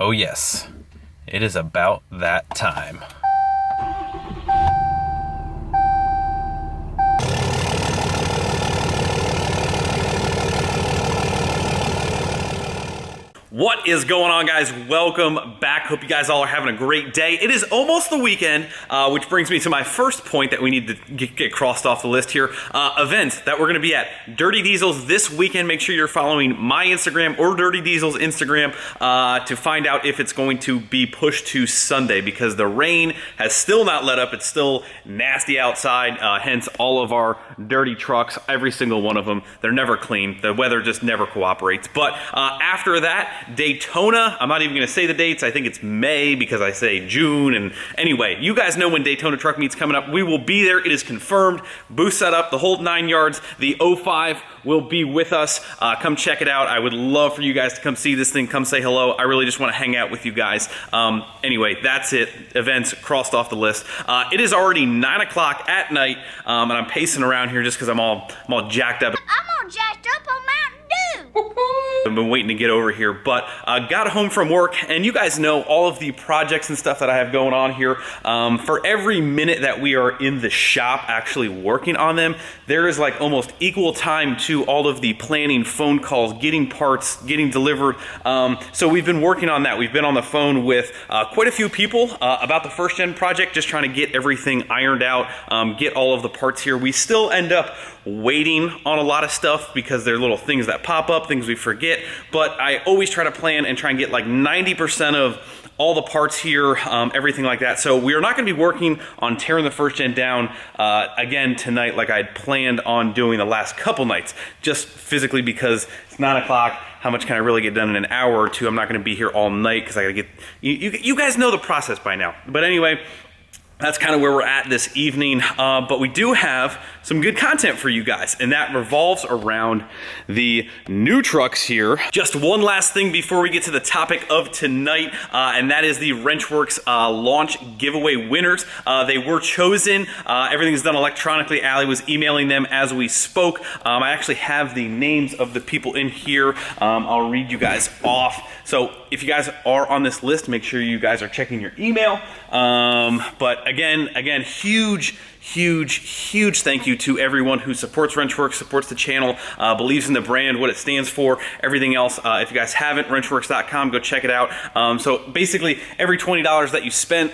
Oh yes, it is about that time. What is going on, guys? Welcome back. Hope you guys all are having a great day. It is almost the weekend, which brings me to my first point that we need to get crossed off the list here. Events that we're going to be at. Dirty Diesels this weekend. Make sure you're following my Instagram or Dirty Diesel's Instagram to find out if it's going to be pushed to Sunday, because the rain has still not let up. It's still nasty outside, hence all of our dirty trucks, every single one of them. They're never clean. The weather just never cooperates. But after that, Daytona, I'm not even going to say the dates. I think it's May because I say June. And anyway, you guys know when Daytona Truck Meet's coming up. We will be there. It is confirmed. Booth set up, the whole 9 yards. The 05 will be with us. Come check it out. I would love for you guys to come see this thing. Come say hello. I really just want to hang out with you guys. Anyway, that's it. Events crossed off the list. It is already 9 o'clock at night, and I'm pacing around here just because I'm all jacked up. I'm all jacked up on Mountain Dew. I've been waiting to get over here, but got home from work, and you guys know all of the projects and stuff that I have going on here. For every minute that we are in the shop actually working on them, there is like almost equal time to all of the planning, phone calls, getting parts, getting delivered. So we've been working on that. We've been on the phone with quite a few people about the first gen project, just trying to get everything ironed out, get all of the parts here. We still end up waiting on a lot of stuff because there are little things that pop up, things we forget, but I always try to plan and try and get like 90% of all the parts here, everything like that. So we are not going to be working on tearing the first gen down again tonight like I had planned on doing the last couple nights, just physically because it's 9 o'clock. How much can I really get done in an hour or two? I'm not going to be here all night because I got to get, you guys know the process by now. But anyway, that's kind of where we're at this evening, but we do have some good content for you guys, and that revolves around the new trucks here. Just one last thing before we get to the topic of tonight, and that is the WrenchWorks launch giveaway winners. They were chosen. Everything's done electronically. Allie was emailing them as we spoke. I actually have the names of the people in here. I'll read you guys off. So if you guys are on this list, make sure you guys are checking your email. But again, huge thank you to everyone who supports WrenchWorks, supports the channel, believes in the brand, what it stands for, everything else. If you guys haven't, wrenchworks.com, go check it out. So basically, every $20 that you spent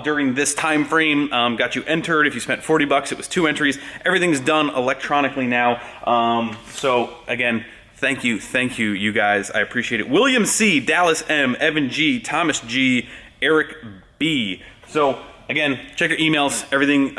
during this time frame got you entered. If you spent 40 bucks, it was 2 entries. Everything's done electronically now. So again, thank you, you guys. I appreciate it. William C, Dallas M, Evan G, Thomas G, Eric B. So again, check your emails. Everything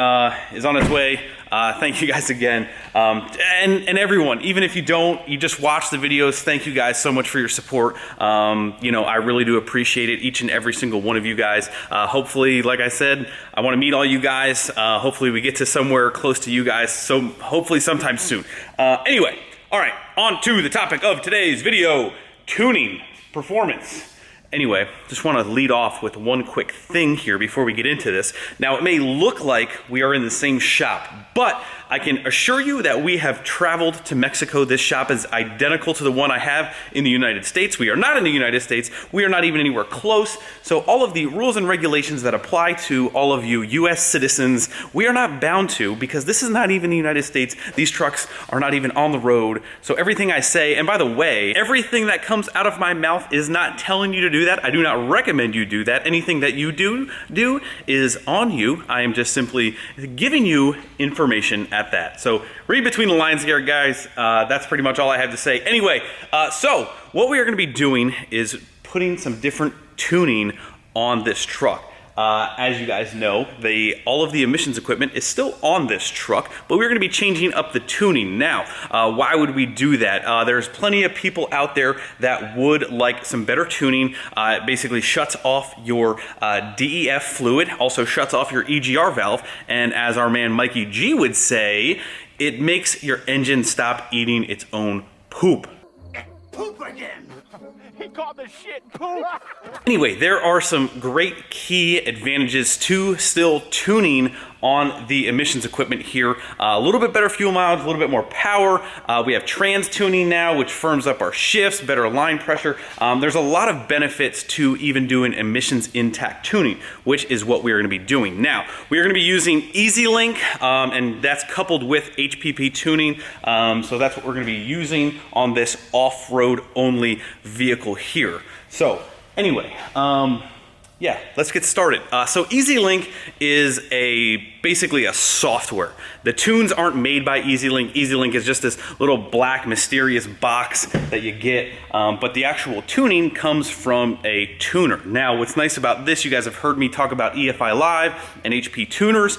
is on its way. Thank you guys again. And everyone, even if you don't, you just watch the videos, thank you guys so much for your support. You know, I really do appreciate it, each and every single one of you guys. Hopefully, like I said, I want to meet all you guys. Hopefully we get to somewhere close to you guys, so hopefully sometime soon. Anyway, all right, on to the topic of today's video, tuning performance. Anyway, just want to lead off with one quick thing here before we get into this. Now, it may look like we are in the same shop, but I can assure you that we have traveled to Mexico. This shop is identical to the one I have in the United States. We are not in the United States. We are not even anywhere close. So all of the rules and regulations that apply to all of you US citizens, we are not bound to, because this is not even the United States. These trucks are not even on the road. So everything I say, and by the way, everything that comes out of my mouth is not telling you to do that. I do not recommend you do that. Anything that you do is on you. I am just simply giving you information at that. So read between the lines here, guys. That's pretty much all I have to say. Anyway, so what we are going to be doing is putting some different tuning on this truck. As you guys know, all of the emissions equipment is still on this truck, but we're going to be changing up the tuning. Now, why would we do that? There's plenty of people out there that would like some better tuning. It basically shuts off your DEF fluid, also shuts off your EGR valve, and as our man Mikey G would say, it makes your engine stop eating its own poop. Poop again! He called the shit poop! Anyway, there are some great key advantages to still tuning on the emissions equipment here. A little bit better fuel mileage, a little bit more power. We have trans tuning now, which firms up our shifts, better line pressure. There's a lot of benefits to even doing emissions intact tuning, which is what we're going to be doing. Now, we're going to be using EasyLink, and that's coupled with HPP tuning. So that's what we're going to be using on this off-road only vehicle here. So anyway, yeah, let's get started. So EasyLink is basically a software. The tunes aren't made by EasyLink. EasyLink is just this little black mysterious box that you get, but the actual tuning comes from a tuner. Now, what's nice about this, you guys have heard me talk about EFI Live and HP tuners.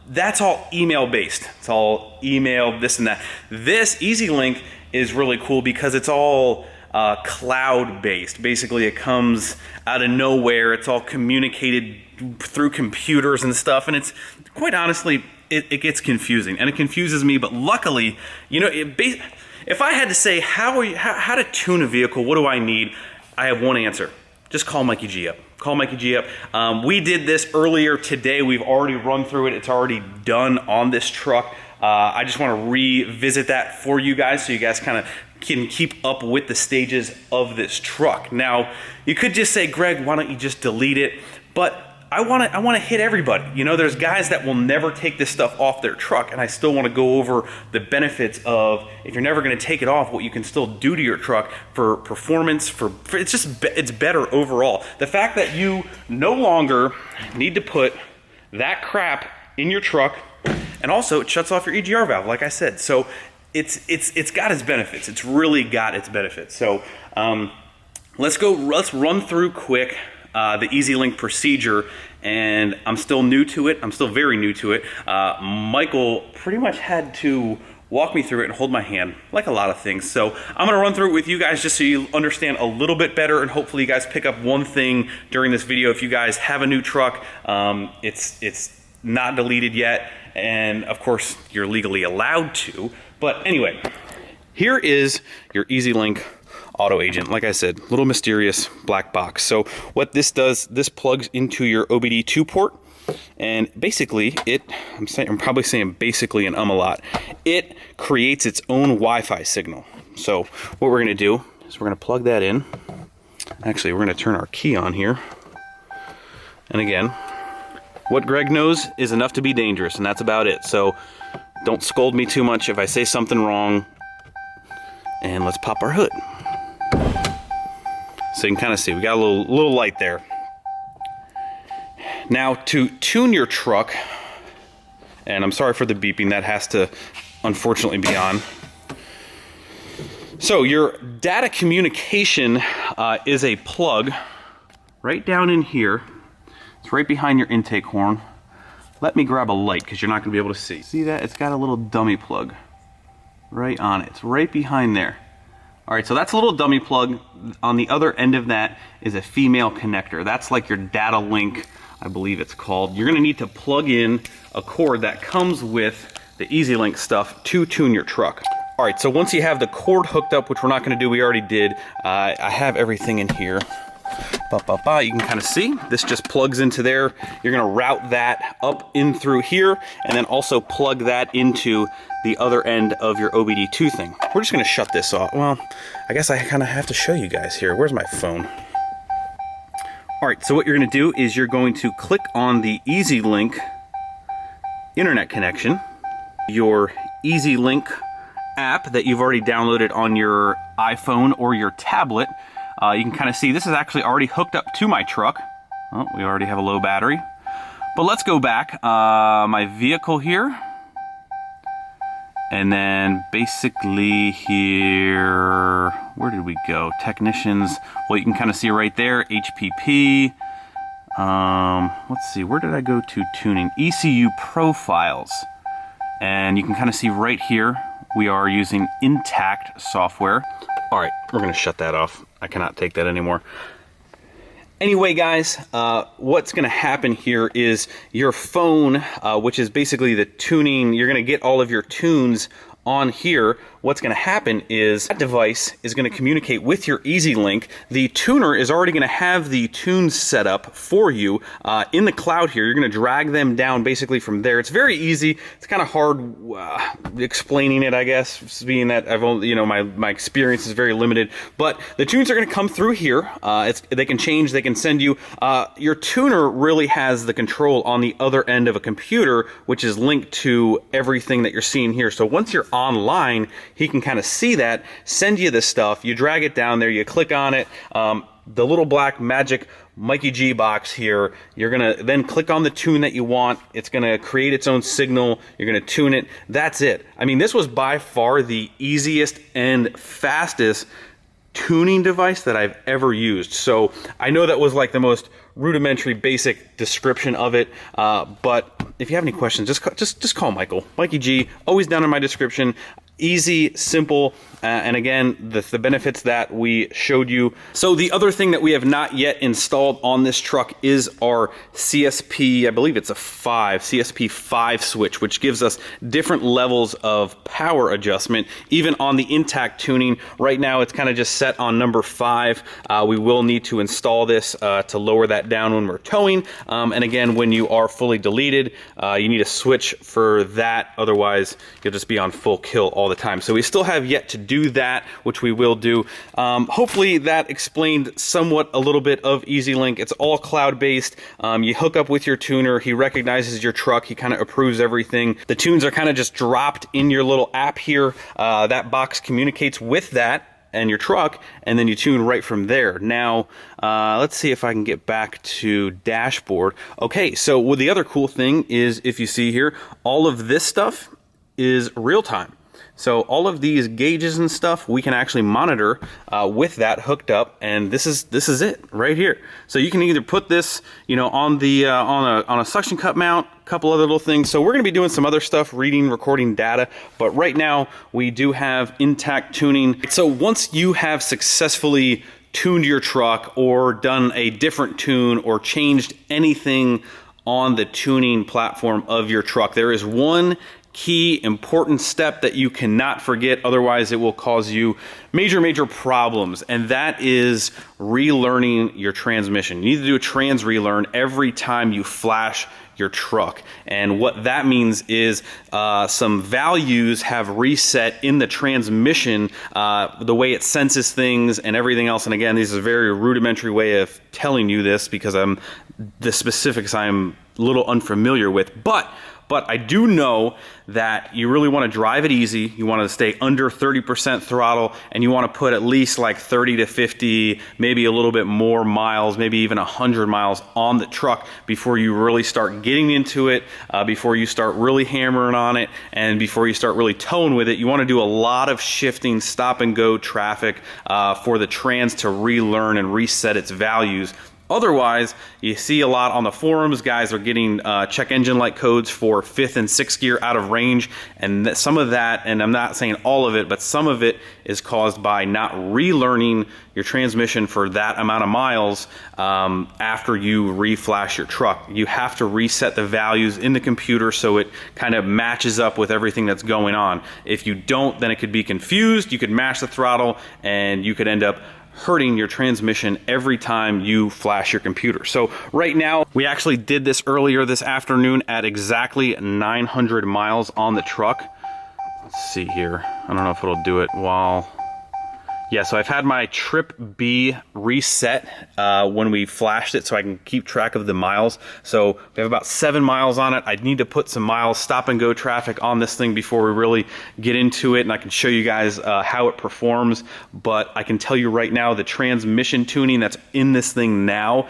That's all email based. It's all email, this and that. This EasyLink is really cool because it's all cloud-based. Basically, it comes out of nowhere. It's all communicated through computers and stuff, and it's quite honestly, it gets confusing, and it confuses me. But luckily, you know, if I had to say how to tune a vehicle, what do I need? I have one answer: just call NkGhTg up. Call NkGhTg up. We did this earlier today. We've already run through it. It's already done on this truck. I just want to revisit that for you guys so you guys kind of can keep up with the stages of this truck. Now, you could just say, Greg, why don't you just delete it? But I want to hit everybody. You know, there's guys that will never take this stuff off their truck, and I still want to go over the benefits of, if you're never going to take it off, what you can still do to your truck for performance, for it's better overall. The fact that you no longer need to put that crap in your truck, and also it shuts off your EGR valve, like I said. So it's got its benefits. It's really got its benefits. So let's run through quick the EasyLink procedure. And I'm still new to it. I'm still very new to it. Michael pretty much had to walk me through it and hold my hand, like a lot of things. So I'm gonna run through it with you guys just so you understand a little bit better, and hopefully you guys pick up one thing during this video. If you guys have a new truck, it's not deleted yet, and of course you're legally allowed to. But anyway, here is your EasyLink auto agent. Like I said, little mysterious black box. So what this does, this plugs into your OBD2 port, and basically I'm probably saying basically and a lot. It creates its own Wi-Fi signal. So what we're gonna do is we're gonna plug that in. Actually, we're gonna turn our key on here. And again, what Greg knows is enough to be dangerous, and that's about it. So don't scold me too much if I say something wrong. And let's pop our hood. So you can kind of see, we got a little light there. Now, to tune your truck, and I'm sorry for the beeping, that has to unfortunately be on. So your data communication is a plug right down in here. It's right behind your intake horn. Let me grab a light because you're not going to be able to see. See that? It's got a little dummy plug right on it. It's right behind there. All right, so that's a little dummy plug. On the other end of that is a female connector. That's like your data link, I believe it's called. You're going to need to plug in a cord that comes with the EasyLink stuff to tune your truck. All right, so once you have the cord hooked up, which we're not going to do, we already did, I have everything in here. You can kind of see this just plugs into there. You're going to route that up in through here, and then also plug that into the other end of your OBD2 thing. We're just going to shut this off. Well, I guess I kind of have to show you guys here. Where's my phone? All right, so what you're going to do is you're going to click on the EasyLink internet connection, your EasyLink app that you've already downloaded on your iPhone or your tablet. You can kind of see this is actually already hooked up to my truck. Oh, we already have a low battery. But let's go back. My vehicle here. And then basically here, where did we go? Technicians. Well, you can kind of see right there, HPP. Let's see, where did I go to tuning? ECU profiles. And you can kind of see right here, we are using Intact software. All right, we're gonna shut that off. I cannot take that anymore. Anyway, guys, what's gonna happen here is your phone, which is basically the tuning, you're gonna get all of your tunes on here, what's going to happen is that device is going to communicate with your EZ-Link. The tuner is already going to have the tunes set up for you in the cloud here. You're going to drag them down basically from there. It's very easy. It's kind of hard explaining it, I guess, being that I've only, you know, my experience is very limited. But the tunes are going to come through here. They can change. They can send you. Your tuner really has the control on the other end of a computer, which is linked to everything that you're seeing here. So once you're online, he can kind of see that, send you this stuff, you drag it down there, you click on it, the little black magic NkGhTg box here, you're gonna then click on the tune that you want, it's gonna create its own signal, you're gonna tune it, that's it. I mean, this was by far the easiest and fastest tuning device that I've ever used. So I know that was like the most rudimentary basic description of it, but if you have any questions, just call Michael. Mikey G, always down in my description. Easy, simple, and again, the benefits that we showed you. So the other thing that we have not yet installed on this truck is our CSP, I believe it's a CSP 5 switch, which gives us different levels of power adjustment, even on the intact tuning. Right now, it's kind of just set on number 5. We will need to install this to lower that down when we're towing. And again, when you are fully deleted, you need a switch for that. Otherwise, you'll just be on full kill all the time. So we still have yet to do that, which we will do. Hopefully that explained somewhat a little bit of EZ-Link. It's all cloud-based. You hook up with your tuner. He recognizes your truck. He kind of approves everything. The tunes are kind of just dropped in your little app here. That box communicates with that and your truck, and then you tune right from there. Now, let's see if I can get back to dashboard. Okay, so well, the other cool thing is, if you see here, all of this stuff is real time. So all of these gauges and stuff we can actually monitor with that hooked up, and this is it right here. So you can either put this, you know, on the on a suction cup mount, a couple other little things. So we're going to be doing some other stuff, reading, recording data, but right now we do have intact tuning. So once you have successfully tuned your truck or done a different tune or changed anything on the tuning platform of your truck, there is one key important step that you cannot forget, otherwise it will cause you major problems, and that is relearning your transmission. You need to do a trans relearn every time you flash your truck, and what that means is some values have reset in the transmission, the way it senses things and everything else. And again, this is a very rudimentary way of telling you this because the specifics I'm a little unfamiliar with, but I do know that you really want to drive it easy. You want to stay under 30% throttle, and you want to put at least like 30 to 50, maybe a little bit more miles, maybe even 100 miles on the truck before you really start getting into it, before you start really hammering on it, and before you start really towing with it. You want to do a lot of shifting, stop and go traffic for the trans to relearn and reset its values. Otherwise, you see a lot on the forums, guys are getting check engine light codes for 5th and 6th gear out of range, and some of that, and I'm not saying all of it, but some of it is caused by not relearning your transmission for that amount of miles after you reflash your truck. You have to reset the values in the computer so it kind of matches up with everything that's going on. If you don't, then it could be confused. You could mash the throttle and you could end up hurting your transmission every time you flash your computer. So right now, we actually did this earlier this afternoon at exactly 900 miles on the truck. Let's see here. I don't know if it'll do it while... Yeah, so I've had my trip B reset when we flashed it so I can keep track of the miles. So we have about 7 miles on it. I need to put some miles stop and go traffic on this thing before we really get into it, and I can show you guys how it performs. But I can tell you right now, the transmission tuning that's in this thing now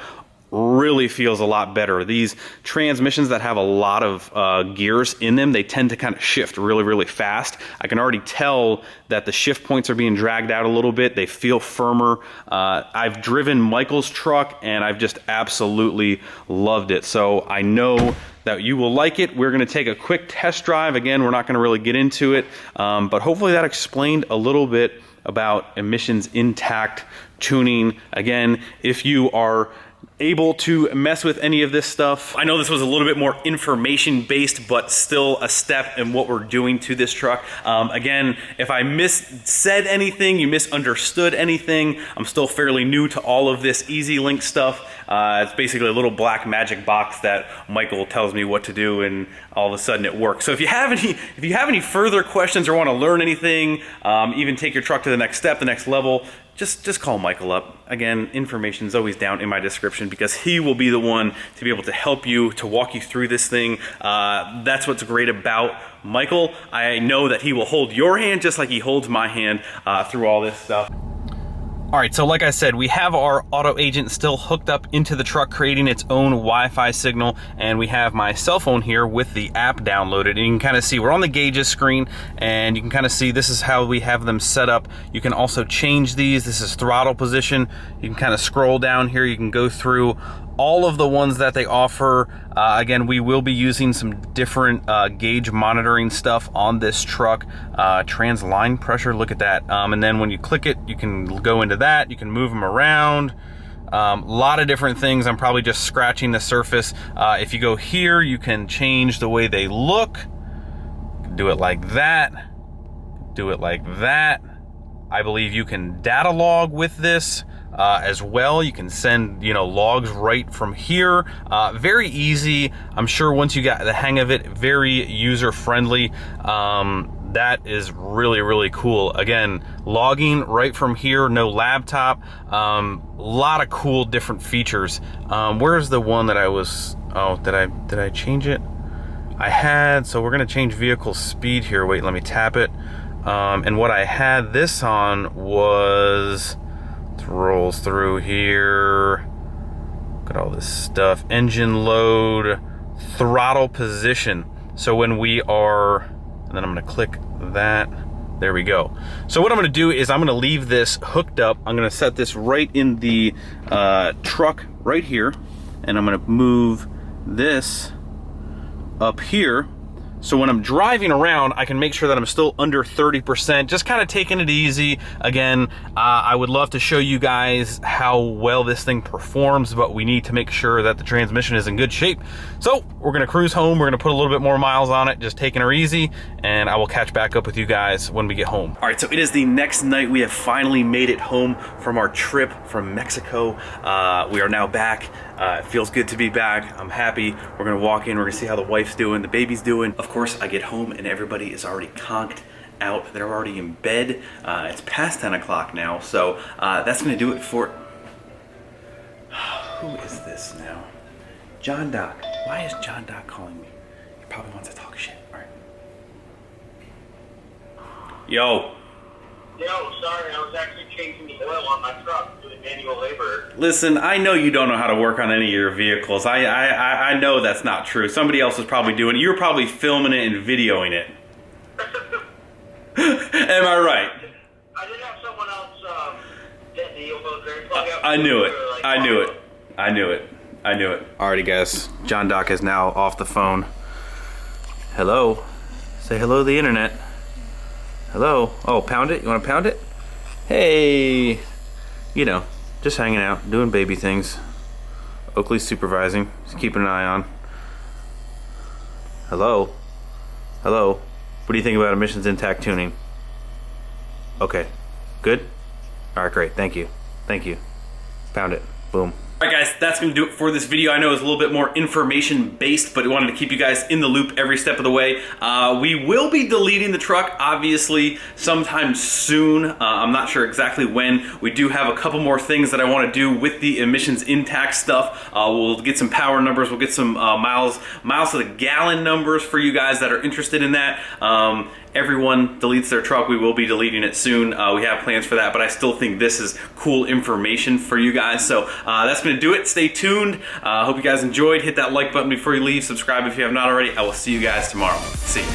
really feels a lot better. These transmissions that have a lot of gears in them, they tend to kind of shift really fast. I can already tell that the shift points are being dragged out a little bit. They feel firmer. I've driven Michael's truck and I've just absolutely loved it. So I know that you will like it. We're gonna take a quick test drive. Again, we're not gonna really get into it, but hopefully that explained a little bit about emissions intact tuning. Again, if you are able to mess with any of this stuff. I know this was a little bit more information based, but still a step in what we're doing to this truck. Again, if I said anything, you misunderstood anything, I'm still fairly new to all of this Easy Link stuff. It's basically a little black magic box that Michael tells me what to do, and all of a sudden it works. So if you have any further questions or want to learn anything, even take your truck to the next step, the next level, just call Michael up. Again, information is always down in my description because he will be the one to be able to help you, to walk you through this thing. That's what's great about Michael. I know that he will hold your hand just like he holds my hand through all this stuff. All right, so like I said, we have our auto agent still hooked up into the truck, creating its own Wi-Fi signal, and we have my cell phone here with the app downloaded. And you can kind of see, we're on the gauges screen, and you can kind of see this is how we have them set up. You can also change these. This is throttle position. You can kind of scroll down here. You can go through all of the ones that they offer. Again, we will be using some different gauge monitoring stuff on this truck. Trans line pressure, look at that. And then when you click it, you can go into that. You can move them around. A lot of different things. I'm probably just scratching the surface. If you go here, you can change the way they look. Do it like that. Do it like that. I believe you can data log with this. As well, you can send logs right from here. Very easy. I'm sure once you got the hang of it, very user friendly. That is really cool. Again, logging right from here, no laptop. Lot of cool different features. Where's the one that I was? Oh, did I change it? I had. So we're gonna change vehicle speed here. Wait, let me tap it. And what I had this on was. Rolls through here. Look at all this stuff. Engine load, throttle position. So when we are, and then I'm going to click that. There we go. So what I'm going to do is I'm going to leave this hooked up. I'm going to set this right in the truck right here, and I'm going to move this up here. So when I'm driving around, I can make sure that I'm still under 30%, just kind of taking it easy. Again, I would love to show you guys how well this thing performs, but we need to make sure that the transmission is in good shape. So we're gonna cruise home. We're gonna put a little bit more miles on it, just taking her easy, and I will catch back up with you guys when we get home. All right, so it is the next night. We have finally made it home from our trip from Mexico. We are now back. It feels good to be back. I'm happy. We're gonna walk in, we're gonna see how the wife's doing, the baby's doing. Of course, I get home and everybody is already conked out. They're already in bed. It's past 10 o'clock now, so that's gonna do it for... Who is this now? John Doc. Why is John Doc calling me? He probably wants to talk shit. All right. Yo. Yo, sorry, I was actually changing the oil on my truck, doing manual labor. Listen, I know you don't know how to work on any of your vehicles. I know that's not true. Somebody else is probably doing it. You're probably filming it and videoing it. Am I right? I did have someone else get the oil drain plug out. I knew it. I knew it. I knew it. I knew it. Alrighty, guys. John Doc is now off the phone. Hello. Say hello to the internet. Hello. Oh, pound it? You want to pound it? Hey. You know, just hanging out, doing baby things. Oakley's supervising. Just keeping an eye on. Hello. Hello. What do you think about emissions intact tuning? Okay. Good? Alright, great. Thank you. Thank you. Pound it. Boom. Alright guys, that's going to do it for this video. I know it's a little bit more information based, but I wanted to keep you guys in the loop every step of the way. We will be deleting the truck, obviously, sometime soon. I'm not sure exactly when. We do have a couple more things that I want to do with the emissions intact stuff. We'll get some power numbers. We'll get some miles to the gallon numbers for you guys that are interested in that. Everyone deletes their truck. We will be deleting it soon. We have plans for that, but I still think this is cool information for you guys. So that's going to do it. Stay tuned. Hope you guys enjoyed. Hit that like button before you leave. Subscribe if you have not already. I will see you guys tomorrow. See you.